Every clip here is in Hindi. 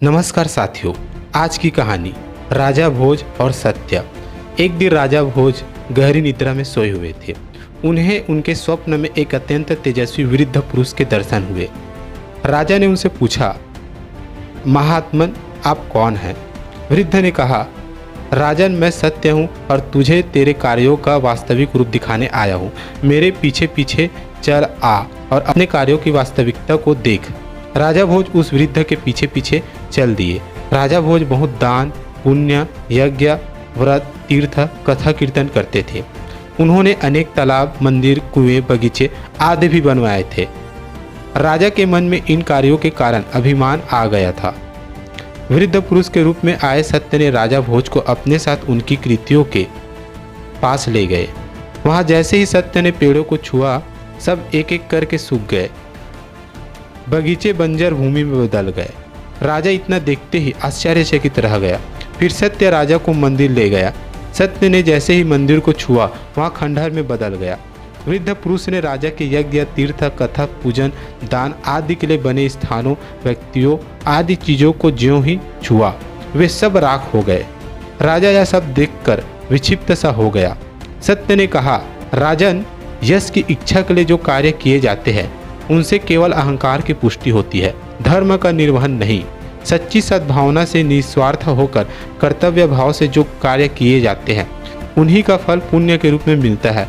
नमस्कार साथियों, आज की कहानी राजा भोज और सत्य। एक दिन राजा भोज गहरी निद्रा में सोए हुए थे। उन्हें उनके स्वप्न में एक अत्यंत तेजस्वी वृद्ध पुरुष के दर्शन हुए। राजा ने उनसे पूछा, महात्मन आप कौन हैं? वृद्ध ने कहा, राजन मैं सत्य हूँ और तुझे तेरे कार्यों का वास्तविक रूप दिखाने आया हूँ। मेरे पीछे पीछे चल आ और अपने कार्यों की वास्तविकता को देख। राजा भोज उस वृद्ध के पीछे पीछे चल दिए। राजा भोज बहुत दान, पुण्य, यज्ञ, व्रत, तीर्थ, कथा कीर्तन करते थे। उन्होंने अनेक तालाब, मंदिर, कुएं, बगीचे आदि भी बनवाए थे। राजा के मन में इन कार्यों के कारण अभिमान आ गया था। वृद्ध पुरुष के रूप में आए सत्य ने राजा भोज को अपने साथ उनकी कृतियों के पास ले गए। वहां जैसे ही सत्य ने पेड़ों को छुआ, सब एक एक करके सूख गए। बगीचे बंजर भूमि में बदल गए। राजा इतना देखते ही आश्चर्यचकित रह गया। फिर सत्य राजा को मंदिर ले गया। सत्य ने जैसे ही मंदिर को छुआ, वहां खंडहर में बदल गया। वृद्ध पुरुष ने राजा के यज्ञ, तीर्थ, कथा, पूजन, दान आदि के लिए बने स्थानों, व्यक्तियों आदि चीजों को ज्यों ही छुआ, वे सब राख हो गए। राजा यह सब देखकर विक्षिप्त सा हो गया। सत्य ने कहा, राजन, यश की इच्छा के लिए जो कार्य किए जाते हैं उनसे केवल अहंकार की पुष्टि होती है, धर्म का निर्वहन नहीं। सच्ची सद्भावना से निस्वार्थ होकर कर्तव्य भाव से जो कार्य किए जाते हैं उन्हीं का फल पुण्य के रूप में मिलता है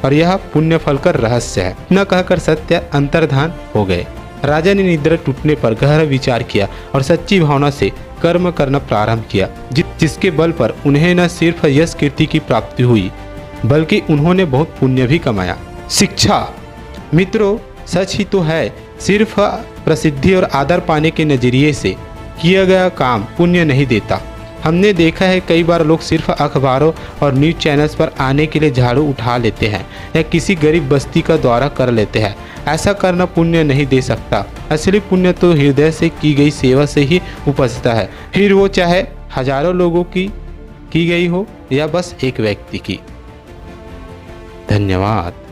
और यह पुण्य फल का रहस्य है। न कहकर सत्य अंतर्धान हो गए। राजा ने निद्रा टूटने पर गहरा विचार किया और सच्ची भावना से कर्म करना प्रारंभ किया, जिसके बल पर उन्हें न सिर्फ यश कीर्ति की प्राप्ति हुई बल्कि उन्होंने बहुत पुण्य भी कमाया। शिक्षा मित्रों, सच ही तो है, सिर्फ प्रसिद्धि और आदर पाने के नजरिए से किया गया काम पुण्य नहीं देता। हमने देखा है कई बार लोग सिर्फ अखबारों और न्यूज़ चैनल्स पर आने के लिए झाड़ू उठा लेते हैं या किसी गरीब बस्ती का दौरा कर लेते हैं। ऐसा करना पुण्य नहीं दे सकता। असली पुण्य तो हृदय से की गई सेवा से ही उपजता है, फिर वो चाहे हजारों लोगों की गई हो या बस एक व्यक्ति की। धन्यवाद।